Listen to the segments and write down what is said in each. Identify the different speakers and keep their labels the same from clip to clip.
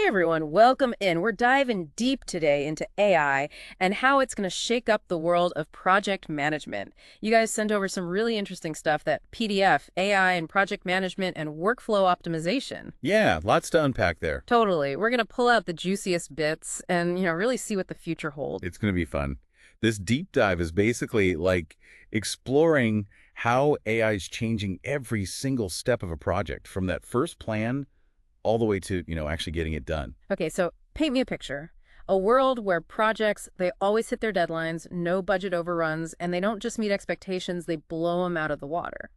Speaker 1: Hey everyone, welcome in. We're diving deep today into AI and how it's going to shake up the world of project management. You guys sent over some really interesting stuff, that PDF, AI and project management and workflow optimization.
Speaker 2: Yeah, lots to unpack there.
Speaker 1: Totally. We're going to pull out the juiciest bits and, really see what the future holds.
Speaker 2: It's going to be fun. This deep dive is basically like exploring how AI is changing every single step of a project, from that first plan all the way to, actually getting it done.
Speaker 1: Okay, so paint me a picture. A world where projects, they always hit their deadlines, no budget overruns, and they don't just meet expectations, they blow them out of the water.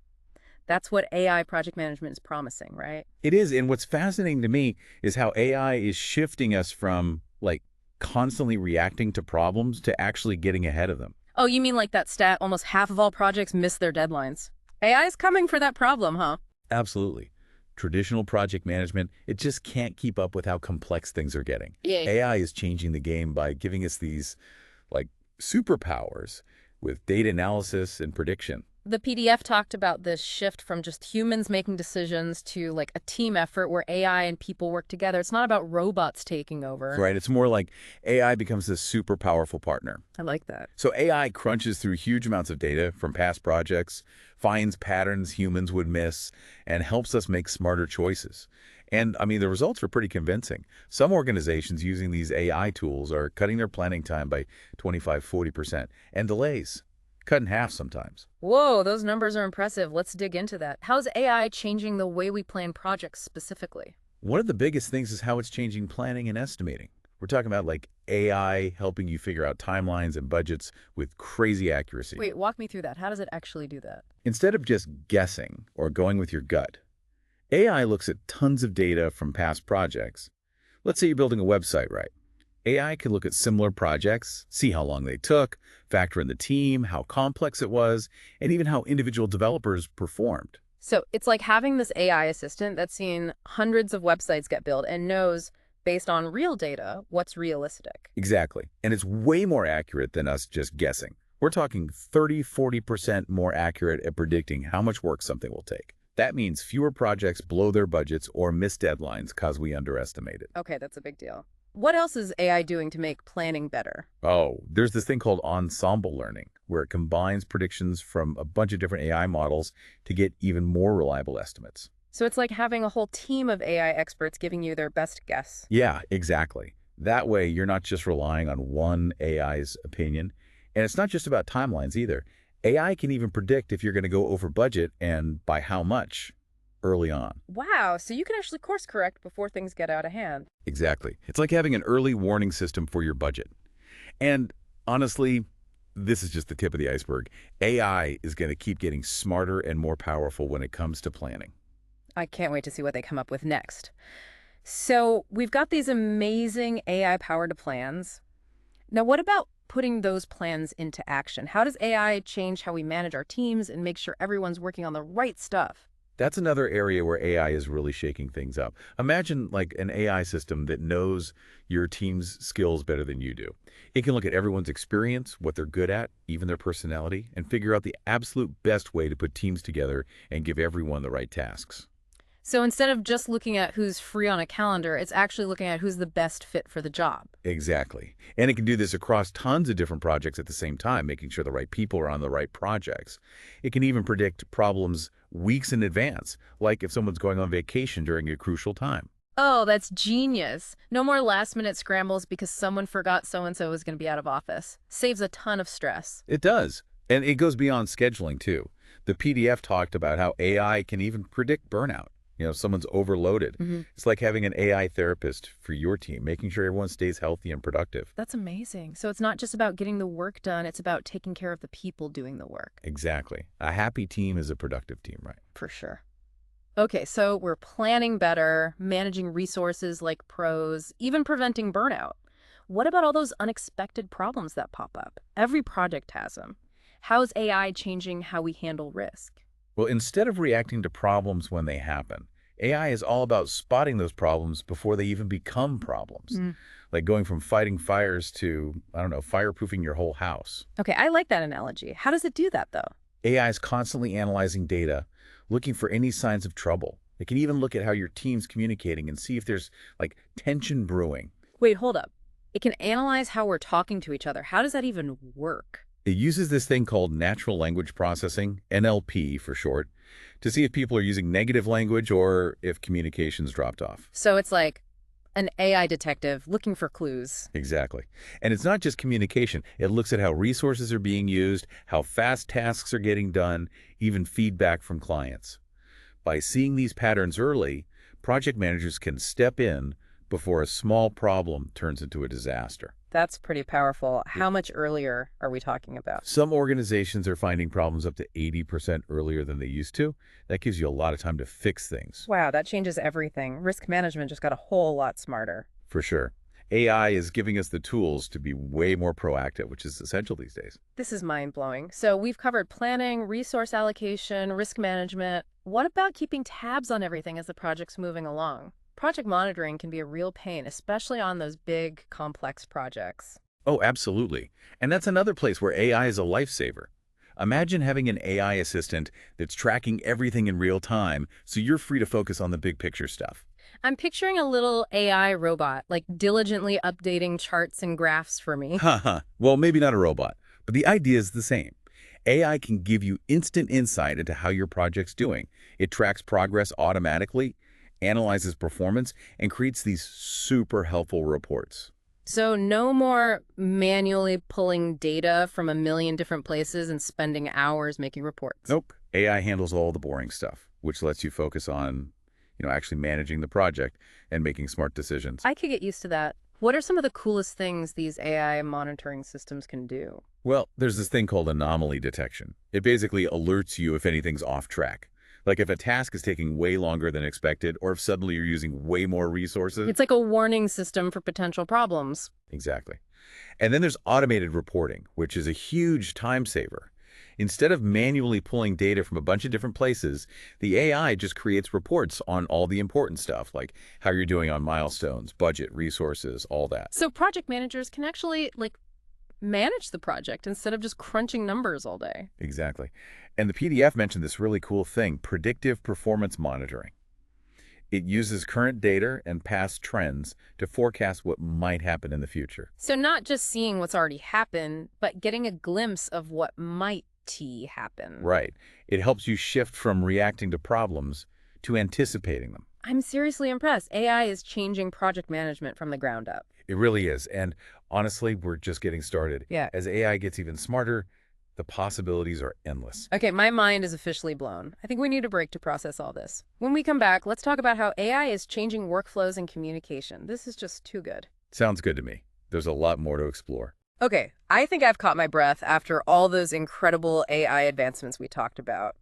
Speaker 1: That's what AI project management is promising, right?
Speaker 2: It is, and what's fascinating to me is how AI is shifting us from, like, constantly reacting to problems to actually getting ahead of them.
Speaker 1: Oh, you mean like that stat, almost half of all projects miss their deadlines? AI is coming for that problem, huh?
Speaker 2: Absolutely. Traditional project management, it just can't keep up with how complex things are getting.
Speaker 1: Yeah.
Speaker 2: AI is changing the game by giving us these, like, superpowers with data analysis and prediction.
Speaker 1: The PDF talked about this shift from just humans making decisions to like a team effort where AI and people work together. It's not about robots taking over.
Speaker 2: Right? It's more like AI becomes this super powerful partner.
Speaker 1: I like that.
Speaker 2: So AI crunches through huge amounts of data from past projects, finds patterns humans would miss, and helps us make smarter choices. And I mean, the results are pretty convincing. Some organizations using these AI tools are cutting their planning time by 25–40%, and delays cut in half sometimes.
Speaker 1: Whoa, those numbers are impressive. Let's dig into that. How's AI changing the way we plan projects specifically?
Speaker 2: One of the biggest things is how it's changing planning and estimating. We're talking about, like, AI helping you figure out timelines and budgets with crazy accuracy.
Speaker 1: Wait, walk me through that. How does it actually do that?
Speaker 2: Instead of just guessing or going with your gut, AI looks at tons of data from past projects. Let's say you're building a website, right? AI can look at similar projects, see how long they took, factor in the team, how complex it was, and even how individual developers performed.
Speaker 1: So it's like having this AI assistant that's seen hundreds of websites get built and knows, based on real data, what's realistic.
Speaker 2: Exactly. And it's way more accurate than us just guessing. We're talking 30–40% more accurate at predicting how much work something will take. That means fewer projects blow their budgets or miss deadlines because we underestimate it.
Speaker 1: Okay, that's a big deal. What else is AI doing to make planning better?
Speaker 2: Oh, there's this thing called ensemble learning, where it combines predictions from a bunch of different AI models to get even more reliable estimates.
Speaker 1: So it's like having a whole team of AI experts giving you their best guess.
Speaker 2: Yeah, exactly. That way, you're not just relying on one AI's opinion. And it's not just about timelines either. AI can even predict if you're going to go over budget and by how much early on.
Speaker 1: Wow, so you can actually course correct before things get out of hand.
Speaker 2: Exactly. It's like having an early warning system for your budget. And honestly, this is just the tip of the iceberg. AI is going to keep getting smarter and more powerful when it comes to planning.
Speaker 1: I can't wait to see what they come up with next. So we've got these amazing AI-powered plans. Now, what about putting those plans into action? How does AI change how we manage our teams and make sure everyone's working on the right stuff?
Speaker 2: That's another area where AI is really shaking things up. Imagine, like, an AI system that knows your team's skills better than you do. It can look at everyone's experience, what they're good at, even their personality, and figure out the absolute best way to put teams together and give everyone the right tasks.
Speaker 1: So instead of just looking at who's free on a calendar, it's actually looking at who's the best fit for the job.
Speaker 2: Exactly. And it can do this across tons of different projects at the same time, making sure the right people are on the right projects. It can even predict problems weeks in advance, like if someone's going on vacation during a crucial time.
Speaker 1: Oh, that's genius. No more last-minute scrambles because someone forgot so-and-so was going to be out of office. Saves a ton of stress.
Speaker 2: It does. And it goes beyond scheduling, too. The PDF talked about how AI can even predict burnout. Someone's overloaded. It's like having an AI therapist for your team, making sure everyone stays healthy and productive.
Speaker 1: That's amazing. So it's not just about getting the work done, it's about taking care of the people doing the work.
Speaker 2: Exactly. A happy team is a productive team, right?
Speaker 1: For sure. Okay, so we're planning better, managing resources like pros, even preventing burnout. What about all those unexpected problems that pop up? Every project has them. How's AI changing how we handle risk?
Speaker 2: Well, instead of reacting to problems when they happen, AI is all about spotting those problems before they even become problems. Like going from fighting fires to, I don't know, fireproofing your whole house.
Speaker 1: Okay, I like that analogy. How does it do that, though?
Speaker 2: AI is constantly analyzing data, looking for any signs of trouble. It can even look at how your team's communicating and see if there's, like, tension brewing.
Speaker 1: Wait, hold up. It can analyze how we're talking to each other. How does that even work?
Speaker 2: It uses this thing called natural language processing, NLP for short, to see if people are using negative language or if communication's dropped off.
Speaker 1: So it's like an AI detective looking for clues.
Speaker 2: Exactly. And it's not just communication. It looks at how resources are being used, how fast tasks are getting done, even feedback from clients. By seeing these patterns early, project managers can step in before a small problem turns into a disaster.
Speaker 1: That's pretty powerful. How much earlier are we talking about?
Speaker 2: Some organizations are finding problems up to 80% earlier than they used to. That gives you a lot of time to fix things.
Speaker 1: Wow, that changes everything. Risk management just got a whole lot smarter.
Speaker 2: For sure. AI is giving us the tools to be way more proactive, which is essential these days.
Speaker 1: This is mind-blowing. So we've covered planning, resource allocation, risk management. What about keeping tabs on everything as the project's moving along? Project monitoring can be a real pain, especially on those big, complex projects.
Speaker 2: Oh, absolutely. And that's another place where AI is a lifesaver. Imagine having an AI assistant that's tracking everything in real time, so you're free to focus on the big picture stuff.
Speaker 1: I'm picturing a little AI robot, like diligently updating charts and graphs for me.
Speaker 2: Haha. Well, maybe not a robot, but the idea is the same. AI can give you instant insight into how your project's doing. It tracks progress automatically, analyzes performance, and creates these super helpful reports.
Speaker 1: So no more manually pulling data from a million different places and spending hours making reports.
Speaker 2: Nope. AI handles all the boring stuff, which lets you focus on, actually managing the project and making smart decisions.
Speaker 1: I could get used to that. What are some of the coolest things these AI monitoring systems can do?
Speaker 2: Well, there's this thing called anomaly detection. It basically alerts you if anything's off track. Like if a task is taking way longer than expected, or if suddenly you're using way more resources.
Speaker 1: It's like a warning system for potential problems.
Speaker 2: Exactly. And then there's automated reporting, which is a huge time saver. Instead of manually pulling data from a bunch of different places, the AI just creates reports on all the important stuff, like how you're doing on milestones, budget, resources, all that.
Speaker 1: So project managers can actually, manage the project instead of just crunching numbers all day.
Speaker 2: Exactly. And the PDF mentioned this really cool thing, predictive performance monitoring. It uses current data and past trends to forecast what might happen in the future.
Speaker 1: So not just seeing what's already happened, but getting a glimpse of what might happen.
Speaker 2: Right. It helps you shift from reacting to problems to anticipating them.
Speaker 1: I'm seriously impressed. AI is changing project management from the ground up.
Speaker 2: It really is. And honestly, we're just getting started.
Speaker 1: Yeah.
Speaker 2: As AI gets even smarter, the possibilities are endless.
Speaker 1: Okay, my mind is officially blown. I think we need a break to process all this. When we come back, let's talk about how AI is changing workflows and communication. This is just too good.
Speaker 2: Sounds good to me. There's a lot more to explore.
Speaker 1: Okay, I think I've caught my breath after all those incredible AI advancements we talked about.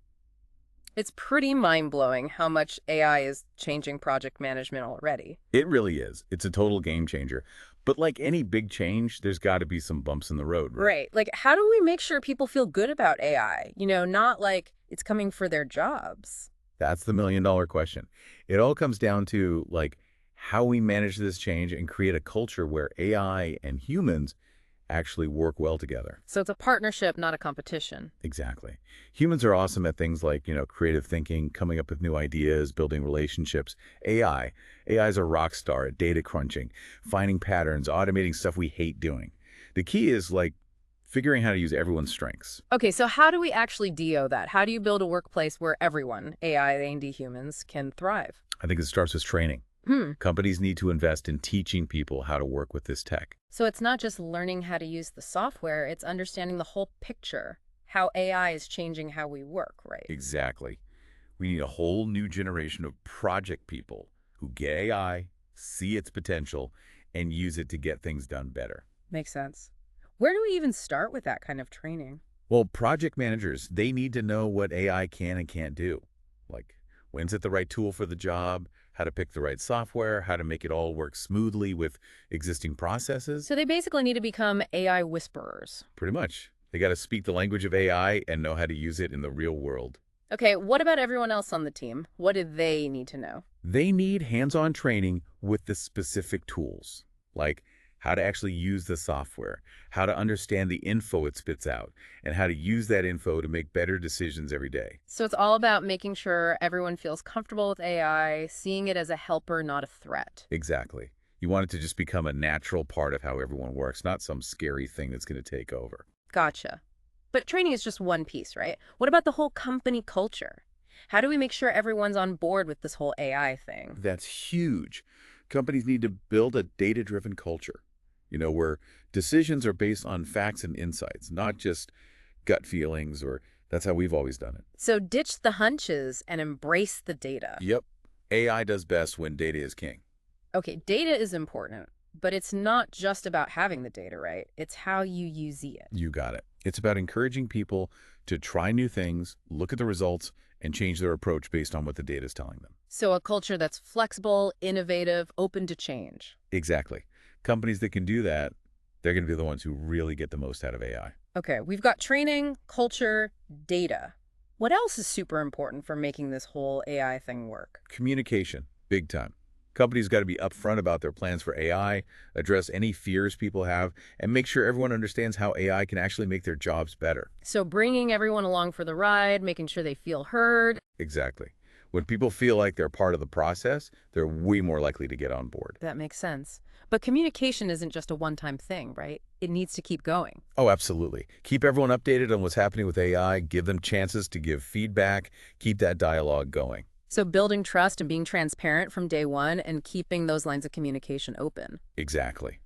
Speaker 1: It's pretty mind-blowing how much AI is changing project management already.
Speaker 2: It really is. It's a total game changer. But like any big change, there's got to be some bumps in the road, right?
Speaker 1: Right. How do we make sure people feel good about AI? Not like it's coming for their jobs.
Speaker 2: That's the million-dollar question. It all comes down to, how we manage this change and create a culture where AI and humans actually work well together.
Speaker 1: So it's a partnership, not a competition.
Speaker 2: Exactly. Humans are awesome at things like, creative thinking, coming up with new ideas, building relationships. AI is a rock star at data crunching, finding patterns, automating stuff we hate doing. The key is, figuring how to use everyone's strengths.
Speaker 1: Okay, so how do we actually DO that? How do you build a workplace where everyone, AI and humans, can thrive?
Speaker 2: I think it starts with training. Companies need to invest in teaching people how to work with this tech.
Speaker 1: So it's not just learning how to use the software, it's understanding the whole picture, how AI is changing how we work, right?
Speaker 2: Exactly. We need a whole new generation of project people who get AI, see its potential, and use it to get things done better.
Speaker 1: Makes sense. Where do we even start with that kind of training?
Speaker 2: Well, project managers, they need to know what AI can and can't do. Like, when's it the right tool for the job? How to pick the right software, how to make it all work smoothly with existing processes.
Speaker 1: So they basically need to become AI whisperers.
Speaker 2: Pretty much. They got to speak the language of AI and know how to use it in the real world.
Speaker 1: Okay, what about everyone else on the team? What do they need to know?
Speaker 2: They need hands-on training with the specific tools, like how to actually use the software, how to understand the info it spits out, and how to use that info to make better decisions every day.
Speaker 1: So it's all about making sure everyone feels comfortable with AI, seeing it as a helper, not a threat.
Speaker 2: Exactly. You want it to just become a natural part of how everyone works, not some scary thing that's going to take over.
Speaker 1: Gotcha. But training is just one piece, right? What about the whole company culture? How do we make sure everyone's on board with this whole AI thing?
Speaker 2: That's huge. Companies need to build a data-driven culture, where decisions are based on facts and insights, not just gut feelings, or that's how we've always done it.
Speaker 1: So ditch the hunches and embrace the data.
Speaker 2: Yep. AI does best when data is king.
Speaker 1: Okay, data is important, but it's not just about having the data, right? It's how you use it.
Speaker 2: You got it. It's about encouraging people to try new things, look at the results, and change their approach based on what the data is telling them.
Speaker 1: So a culture that's flexible, innovative, open to change.
Speaker 2: Exactly. Companies that can do that, they're going to be the ones who really get the most out of AI.
Speaker 1: Okay, we've got training, culture, data. What else is super important for making this whole AI thing work?
Speaker 2: Communication, big time. Companies got to be upfront about their plans for AI, address any fears people have, and make sure everyone understands how AI can actually make their jobs better.
Speaker 1: So bringing everyone along for the ride, making sure they feel heard.
Speaker 2: Exactly. When people feel like they're part of the process, they're way more likely to get on board.
Speaker 1: That makes sense. But communication isn't just a one-time thing, right? It needs to keep going.
Speaker 2: Oh, absolutely. Keep everyone updated on what's happening with AI, give them chances to give feedback, keep that dialogue going.
Speaker 1: So building trust and being transparent from day one and keeping those lines of communication open.
Speaker 2: Exactly.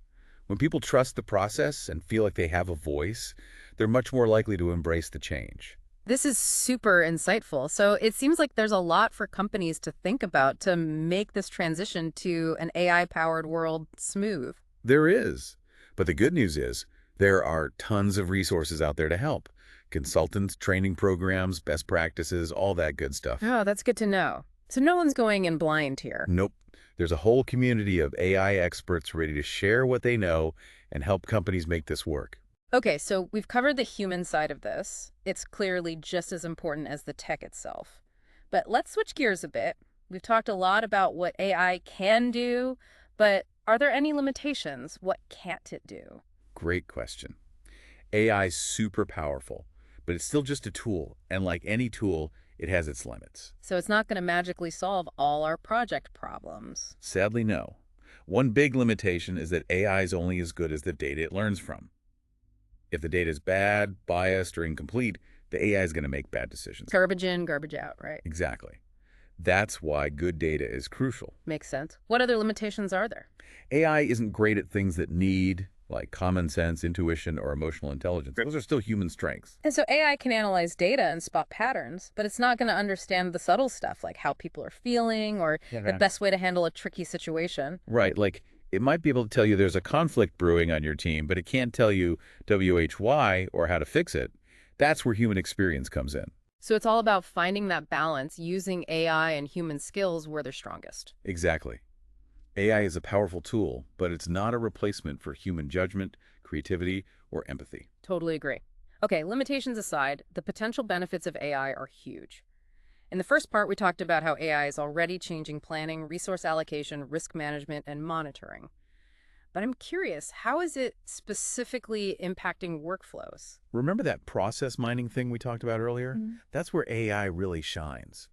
Speaker 2: When people trust the process and feel like they have a voice, they're much more likely to embrace the change.
Speaker 1: This is super insightful. So it seems like there's a lot for companies to think about to make this transition to an AI-powered world smooth.
Speaker 2: There is. But the good news is there are tons of resources out there to help. Consultants, training programs, best practices, all that good stuff.
Speaker 1: Oh, that's good to know. So no one's going in blind here.
Speaker 2: Nope. There's a whole community of AI experts ready to share what they know and help companies make this work.
Speaker 1: Okay, so we've covered the human side of this. It's clearly just as important as the tech itself. But let's switch gears a bit. We've talked a lot about what AI can do, but are there any limitations? What can't it do?
Speaker 2: Great question. AI is super powerful, but it's still just a tool, and like any tool, it has its limits.
Speaker 1: So it's not going to magically solve all our project problems.
Speaker 2: Sadly, no. One big limitation is that AI is only as good as the data it learns from. If the data is bad, biased, or incomplete, the AI is going to make bad decisions.
Speaker 1: Garbage in, garbage out, right?
Speaker 2: Exactly. That's why good data is crucial.
Speaker 1: Makes sense. What other limitations are there?
Speaker 2: AI isn't great at things that need, like common sense, intuition, or emotional intelligence. Those are still human strengths.
Speaker 1: And so AI can analyze data and spot patterns, but it's not going to understand the subtle stuff like how people are feeling or the best way to handle a tricky situation.
Speaker 2: Right, like it might be able to tell you there's a conflict brewing on your team, but it can't tell you WHY or how to fix it. That's where human experience comes in.
Speaker 1: So it's all about finding that balance, using AI and human skills where they're strongest.
Speaker 2: Exactly. AI is a powerful tool, but it's not a replacement for human judgment, creativity, or empathy.
Speaker 1: Totally agree. Okay, limitations aside, the potential benefits of AI are huge. In the first part, we talked about how AI is already changing planning, resource allocation, risk management, and monitoring. But I'm curious, how is it specifically impacting workflows?
Speaker 2: Remember that process mining thing we talked about earlier?
Speaker 1: Mhm.
Speaker 2: That's where AI really shines.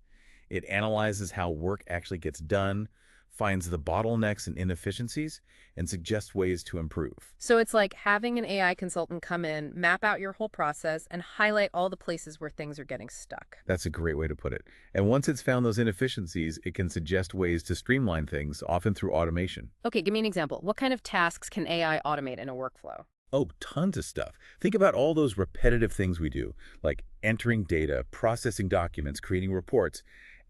Speaker 2: It analyzes how work actually gets done, finds the bottlenecks and inefficiencies, and suggests ways to improve.
Speaker 1: So it's like having an AI consultant come in, map out your whole process, and highlight all the places where things are getting stuck.
Speaker 2: That's a great way to put it. And once it's found those inefficiencies, it can suggest ways to streamline things, often through automation.
Speaker 1: Okay, give me an example. What kind of tasks can AI automate in a workflow?
Speaker 2: Oh, tons of stuff. Think about all those repetitive things we do, like entering data, processing documents, creating reports.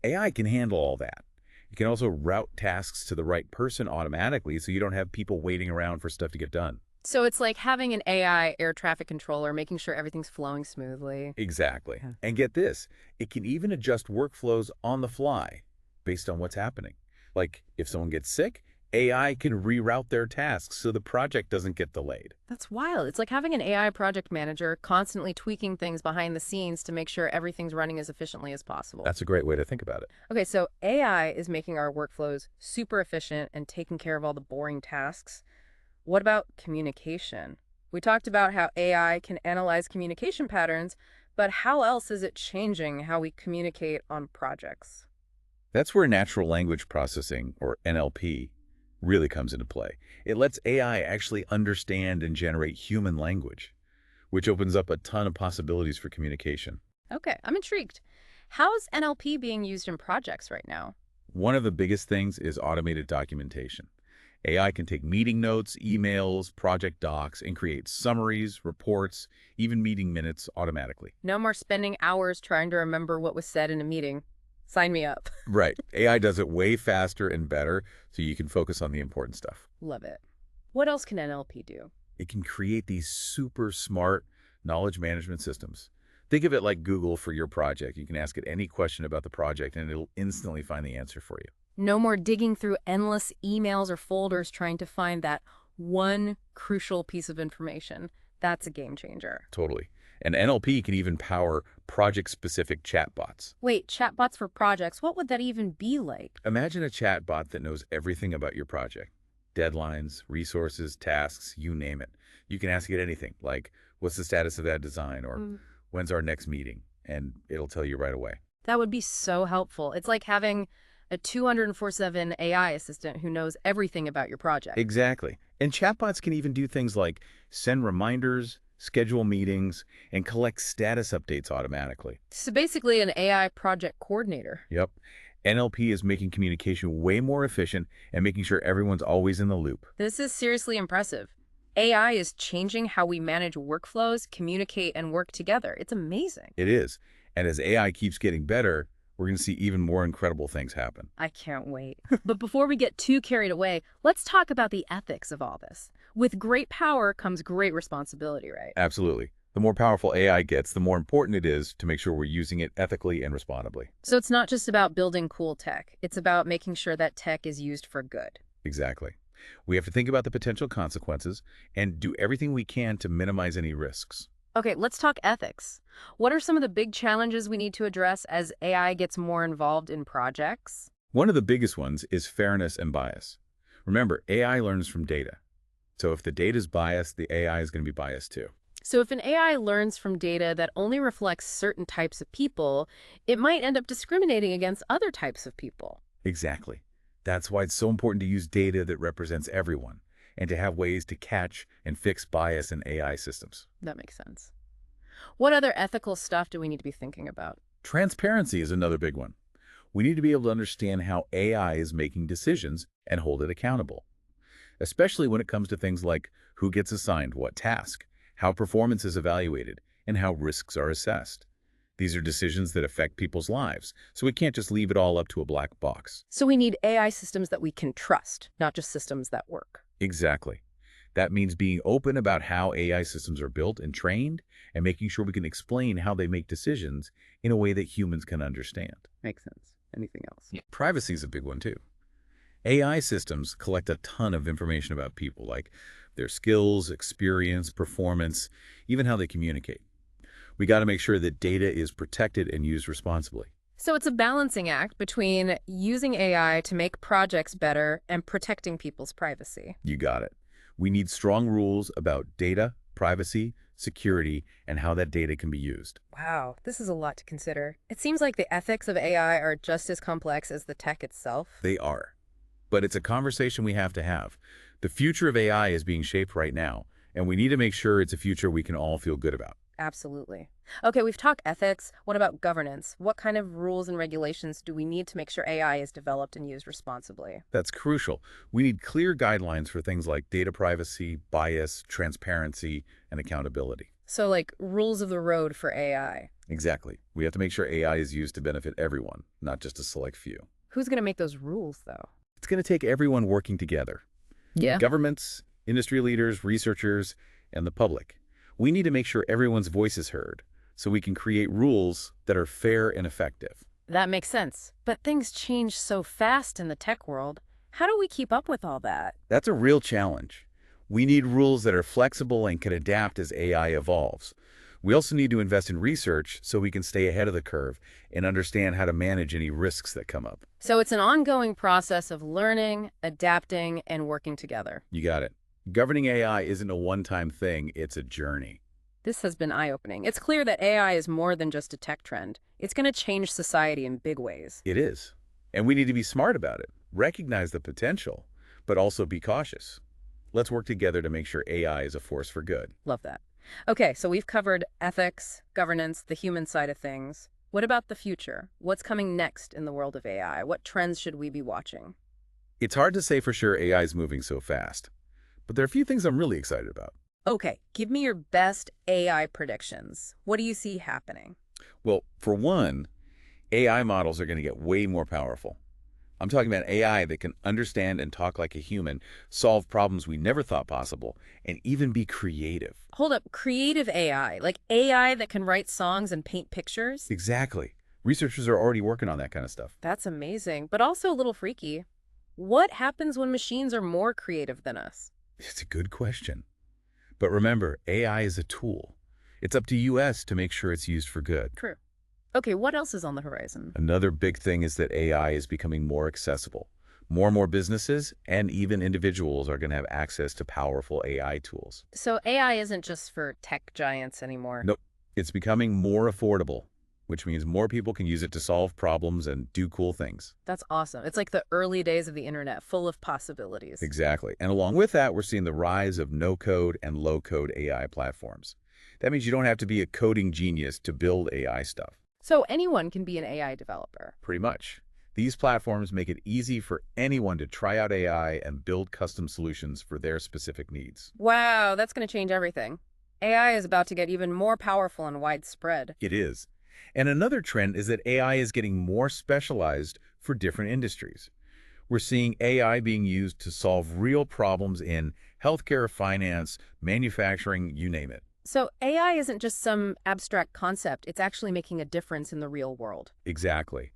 Speaker 2: AI can handle all that. It can also route tasks to the right person automatically so you don't have people waiting around for stuff to get done.
Speaker 1: So it's like having an AI air traffic controller, making sure everything's flowing smoothly.
Speaker 2: Exactly.
Speaker 1: Yeah.
Speaker 2: And get this, it can even adjust workflows on the fly based on what's happening. Like if someone gets sick, AI can reroute their tasks so the project doesn't get delayed.
Speaker 1: That's wild. It's like having an AI project manager constantly tweaking things behind the scenes to make sure everything's running as efficiently as possible.
Speaker 2: That's a great way to think about it.
Speaker 1: Okay, so AI is making our workflows super efficient and taking care of all the boring tasks. What about communication? We talked about how AI can analyze communication patterns, but how else is it changing how we communicate on projects?
Speaker 2: That's where natural language processing, or NLP, really comes into play. It lets AI actually understand and generate human language, which opens up a ton of possibilities for communication.
Speaker 1: Okay, I'm intrigued. How is NLP being used in projects right now?
Speaker 2: One of the biggest things is automated documentation. AI can take meeting notes, emails, project docs, and create summaries, reports, even meeting minutes automatically.
Speaker 1: No more spending hours trying to remember what was said in a meeting. Sign me up.
Speaker 2: Right. AI does it way faster and better, so you can focus on the important stuff.
Speaker 1: Love it. What else can NLP do?
Speaker 2: It can create these super smart knowledge management systems. Think of it like Google for your project. You can ask it any question about the project, and it'll instantly find the answer for you.
Speaker 1: No more digging through endless emails or folders trying to find that one crucial piece of information. That's a game changer.
Speaker 2: Totally. And NLP can even power project-specific chatbots.
Speaker 1: Wait, chatbots for projects, what would that even be like?
Speaker 2: Imagine a chatbot that knows everything about your project. Deadlines, resources, tasks, you name it. You can ask it anything, like, what's the status of that design, or when's our next meeting? And it'll tell you right away.
Speaker 1: That would be so helpful. It's like having a 247 AI assistant who knows everything about your project.
Speaker 2: Exactly. And chatbots can even do things like send reminders, schedule meetings, and collect status updates automatically.
Speaker 1: So basically an AI project coordinator.
Speaker 2: Yep. NLP is making communication way more efficient and making sure everyone's always in the loop.
Speaker 1: This is seriously impressive. AI is changing how we manage workflows, communicate, and work together. It's amazing.
Speaker 2: It is. And as AI keeps getting better, we're going to see even more incredible things happen.
Speaker 1: I can't wait. But before we get too carried away, let's talk about the ethics of all this. With great power comes great responsibility, right?
Speaker 2: Absolutely. The more powerful AI gets, the more important it is to make sure we're using it ethically and responsibly.
Speaker 1: So it's not just about building cool tech. It's about making sure that tech is used for good.
Speaker 2: Exactly. We have to think about the potential consequences and do everything we can to minimize any risks.
Speaker 1: Okay, let's talk ethics. What are some of the big challenges we need to address as AI gets more involved in projects?
Speaker 2: One of the biggest ones is fairness and bias. Remember, AI learns from data. So if the data is biased, the AI is going to be biased too.
Speaker 1: So if an AI learns from data that only reflects certain types of people, it might end up discriminating against other types of people.
Speaker 2: Exactly. That's why it's so important to use data that represents everyone and to have ways to catch and fix bias in AI systems.
Speaker 1: That makes sense. What other ethical stuff do we need to be thinking about?
Speaker 2: Transparency is another big one. We need to be able to understand how AI is making decisions and hold it accountable, especially when it comes to things like who gets assigned what task, how performance is evaluated, and how risks are assessed. These are decisions that affect people's lives, so we can't just leave it all up to a black box.
Speaker 1: So we need AI systems that we can trust, not just systems that work.
Speaker 2: Exactly. That means being open about how AI systems are built and trained, and making sure we can explain how they make decisions in a way that humans can understand.
Speaker 1: Makes sense. Anything else?
Speaker 2: Yeah. Privacy is a big one, too. AI systems collect a ton of information about people, like their skills, experience, performance, even how they communicate. We got to make sure that data is protected and used responsibly.
Speaker 1: So it's a balancing act between using AI to make projects better and protecting people's privacy.
Speaker 2: You got it. We need strong rules about data, privacy, security, and how that data can be used.
Speaker 1: Wow, this is a lot to consider. It seems like the ethics of AI are just as complex as the tech itself.
Speaker 2: They are. But it's a conversation we have to have. The future of AI is being shaped right now, and we need to make sure it's a future we can all feel good about.
Speaker 1: Absolutely. Okay, we've talked ethics. What about governance? What kind of rules and regulations do we need to make sure AI is developed and used responsibly?
Speaker 2: That's crucial. We need clear guidelines for things like data privacy, bias, transparency, and accountability.
Speaker 1: So like rules of the road for AI.
Speaker 2: Exactly. We have to make sure AI is used to benefit everyone, not just a select few.
Speaker 1: Who's going to make those rules, though?
Speaker 2: It's going to take everyone working together.
Speaker 1: Yeah.
Speaker 2: Governments, industry leaders, researchers, and the public. We need to make sure everyone's voice is heard so we can create rules that are fair and effective.
Speaker 1: That makes sense. But things change so fast in the tech world. How do we keep up with all that?
Speaker 2: That's a real challenge. We need rules that are flexible and can adapt as AI evolves. We also need to invest in research so we can stay ahead of the curve and understand how to manage any risks that come up.
Speaker 1: So it's an ongoing process of learning, adapting, and working together.
Speaker 2: You got it. Governing AI isn't a one-time thing, it's a journey.
Speaker 1: This has been eye-opening. It's clear that AI is more than just a tech trend. It's going to change society in big ways.
Speaker 2: It is. And we need to be smart about it, recognize the potential, but also be cautious. Let's work together to make sure AI is a force for good.
Speaker 1: Love that. Okay, so we've covered ethics, governance, the human side of things. What about the future? What's coming next in the world of AI? What trends should we be watching?
Speaker 2: It's hard to say for sure AI is moving so fast, but there are a few things I'm really excited about.
Speaker 1: Okay, give me your best AI predictions. What do you see happening?
Speaker 2: Well, for one, AI models are going to get way more powerful. I'm talking about AI that can understand and talk like a human, solve problems we never thought possible, and even be creative.
Speaker 1: Hold up, creative AI, like AI that can write songs and paint pictures?
Speaker 2: Exactly. Researchers are already working on that kind of stuff.
Speaker 1: That's amazing, but also a little freaky. What happens when machines are more creative than us?
Speaker 2: It's a good question. But remember, AI is a tool. It's up to us to make sure it's used for good.
Speaker 1: True. Okay, what else is on the horizon?
Speaker 2: Another big thing is that AI is becoming more accessible. More and more businesses and even individuals are going to have access to powerful AI tools.
Speaker 1: So AI isn't just for tech giants anymore.
Speaker 2: Nope, it's becoming more affordable, which means more people can use it to solve problems and do cool things.
Speaker 1: That's awesome. It's like the early days of the internet, full of possibilities.
Speaker 2: Exactly. And along with that, we're seeing the rise of no-code and low-code AI platforms. That means you don't have to be a coding genius to build AI stuff.
Speaker 1: So anyone can be an AI developer.
Speaker 2: Pretty much. These platforms make it easy for anyone to try out AI and build custom solutions for their specific needs.
Speaker 1: Wow, that's going to change everything. AI is about to get even more powerful and widespread.
Speaker 2: It is. And another trend is that AI is getting more specialized for different industries. We're seeing AI being used to solve real problems in healthcare, finance, manufacturing, you name it.
Speaker 1: So AI isn't just some abstract concept. It's actually making a difference in the real world.
Speaker 2: Exactly.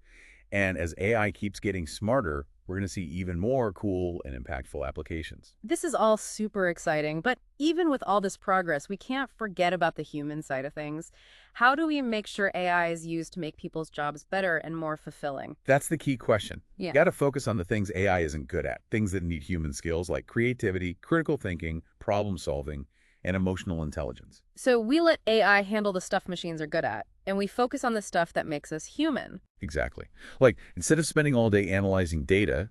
Speaker 2: And as AI keeps getting smarter, we're going to see even more cool and impactful applications.
Speaker 1: This is all super exciting, but even with all this progress, we can't forget about the human side of things. How do we make sure AI is used to make people's jobs better and more fulfilling?
Speaker 2: That's the key question.
Speaker 1: Yeah.
Speaker 2: You got to focus on the things AI isn't good at, things that need human skills like creativity, critical thinking, problem solving, and emotional intelligence.
Speaker 1: So we let AI handle the stuff machines are good at, and we focus on the stuff that makes us human.
Speaker 2: Exactly. Like, instead of spending all day analyzing data,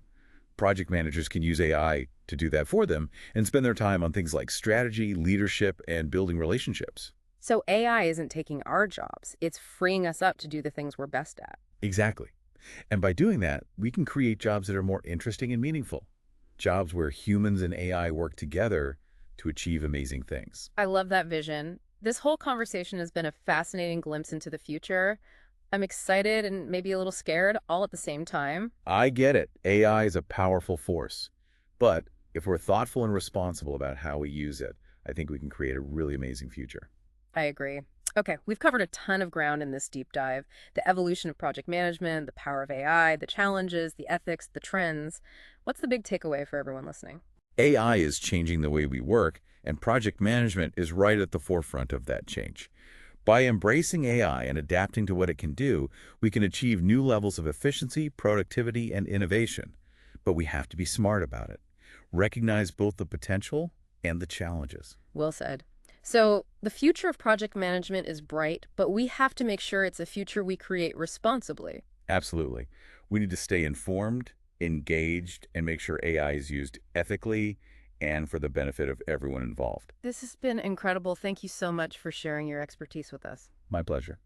Speaker 2: project managers can use AI to do that for them and spend their time on things like strategy, leadership, and building relationships.
Speaker 1: So AI isn't taking our jobs. It's freeing us up to do the things we're best at.
Speaker 2: Exactly. And by doing that, we can create jobs that are more interesting and meaningful. Jobs where humans and AI work together to achieve amazing things.
Speaker 1: I love that vision. This whole conversation has been a fascinating glimpse into the future. I'm excited and maybe a little scared all at the same time.
Speaker 2: I get it. AI is a powerful force. But if we're thoughtful and responsible about how we use it, I think we can create a really amazing future.
Speaker 1: I agree. Okay, we've covered a ton of ground in this deep dive. The evolution of project management, the power of AI, the challenges, the ethics, the trends. What's the big takeaway for everyone listening?
Speaker 2: AI is changing the way we work, and project management is right at the forefront of that change. By embracing AI and adapting to what it can do, we can achieve new levels of efficiency, productivity, and innovation. But we have to be smart about it. Recognize both the potential and the challenges.
Speaker 1: Well said. So the future of project management is bright, but we have to make sure it's a future we create responsibly.
Speaker 2: Absolutely. We need to stay informed, engaged, and make sure AI is used ethically and for the benefit of everyone involved.
Speaker 1: This has been incredible. Thank you so much for sharing your expertise with us.
Speaker 2: My pleasure.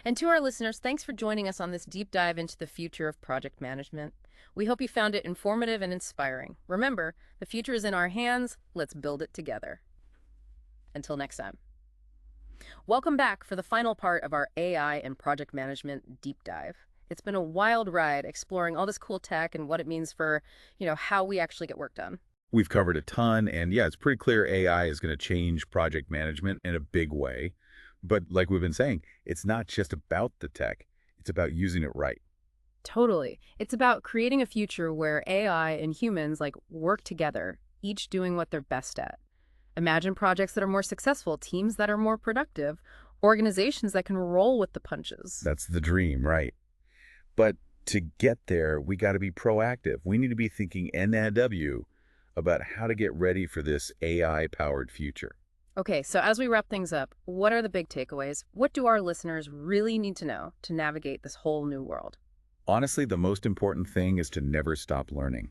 Speaker 1: And to our listeners, thanks for joining us on this deep dive into the future of project management. We hope you found it informative and inspiring. Remember, the future is in our hands. Let's build it together. Until next time. Welcome back for the final part of our AI and project management deep dive. It's been a wild ride exploring all this cool tech and what it means for, how we actually get work done.
Speaker 2: We've covered a ton, and yeah, it's pretty clear AI is going to change project management in a big way. But like we've been saying, it's not just about the tech, it's about using it right.
Speaker 1: Totally. It's about creating a future where AI and humans work together, each doing what they're best at. Imagine projects that are more successful, teams that are more productive, organizations that can roll with the punches.
Speaker 2: That's the dream, right? But to get there, we got to be proactive. We need to be thinking NW, about how to get ready for this AI-powered future.
Speaker 1: Okay, so as we wrap things up, what are the big takeaways? What do our listeners really need to know to navigate this whole new world?
Speaker 2: Honestly, the most important thing is to never stop learning.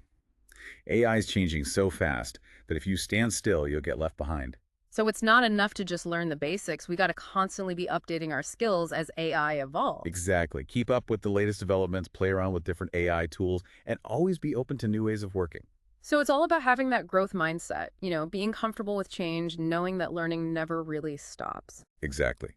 Speaker 2: AI is changing so fast that if you stand still, you'll get left behind.
Speaker 1: So it's not enough to just learn the basics. We got to constantly be updating our skills as AI evolves.
Speaker 2: Exactly. Keep up with the latest developments, play around with different AI tools, and always be open to new ways of working.
Speaker 1: So it's all about having that growth mindset, being comfortable with change, knowing that learning never really stops.
Speaker 2: Exactly.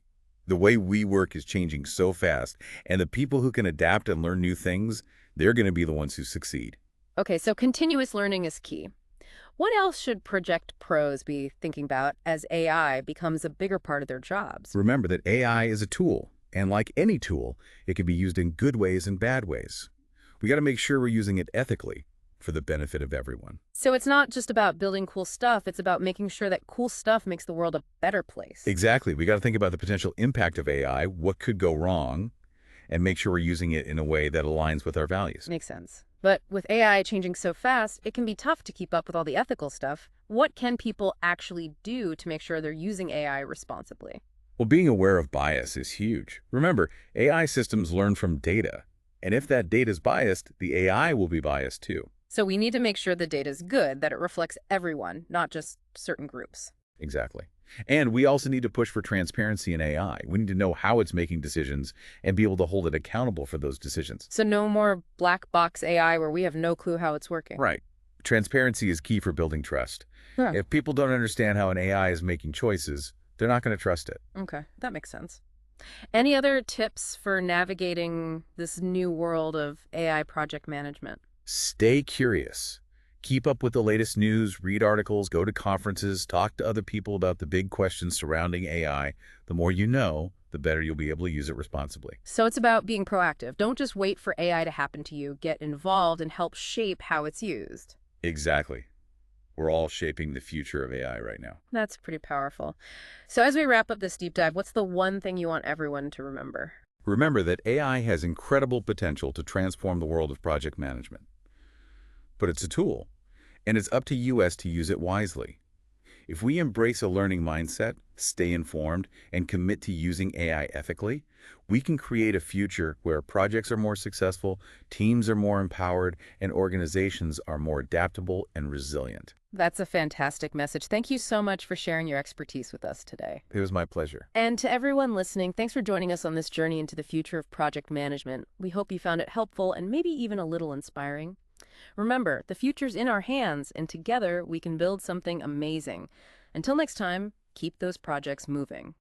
Speaker 2: The way we work is changing so fast, and the people who can adapt and learn new things, they're going to be the ones who succeed.
Speaker 1: Okay, so continuous learning is key. What else should project pros be thinking about as AI becomes a bigger part of their jobs?
Speaker 2: Remember that AI is a tool, and like any tool, it can be used in good ways and bad ways. We got to make sure we're using it ethically for the benefit of everyone.
Speaker 1: So it's not just about building cool stuff, it's about making sure that cool stuff makes the world a better place.
Speaker 2: Exactly. We got to think about the potential impact of AI, what could go wrong, and make sure we're using it in a way that aligns with our values.
Speaker 1: Makes sense. But with AI changing so fast, it can be tough to keep up with all the ethical stuff. What can people actually do to make sure they're using AI responsibly?
Speaker 2: Well, being aware of bias is huge. Remember, AI systems learn from data, and if that data is biased, the AI will be biased too.
Speaker 1: So we need to make sure the data is good, that it reflects everyone, not just certain groups.
Speaker 2: Exactly. And we also need to push for transparency in AI. We need to know how it's making decisions and be able to hold it accountable for those decisions.
Speaker 1: So no more black box AI where we have no clue how it's working.
Speaker 2: Right. Transparency is key for building trust.
Speaker 1: Huh.
Speaker 2: If people don't understand how an AI is making choices, they're not going to trust it.
Speaker 1: Okay, that makes sense. Any other tips for navigating this new world of AI project management?
Speaker 2: Stay curious. Keep up with the latest news, read articles, go to conferences, talk to other people about the big questions surrounding AI. The more you know, the better you'll be able to use it responsibly.
Speaker 1: So it's about being proactive. Don't just wait for AI to happen to you. Get involved and help shape how it's used.
Speaker 2: Exactly. We're all shaping the future of AI right now.
Speaker 1: That's pretty powerful. So as we wrap up this deep dive, what's the one thing you want everyone to remember?
Speaker 2: Remember that AI has incredible potential to transform the world of project management. But it's a tool, and it's up to us to use it wisely. If we embrace a learning mindset, stay informed, and commit to using AI ethically, we can create a future where projects are more successful, teams are more empowered, and organizations are more adaptable and resilient.
Speaker 1: That's a fantastic message. Thank you so much for sharing your expertise with us today.
Speaker 2: It was my pleasure.
Speaker 1: And to everyone listening, thanks for joining us on this journey into the future of project management. We hope you found it helpful and maybe even a little inspiring. Remember, the future's in our hands, and together we can build something amazing. Until next time, keep those projects moving.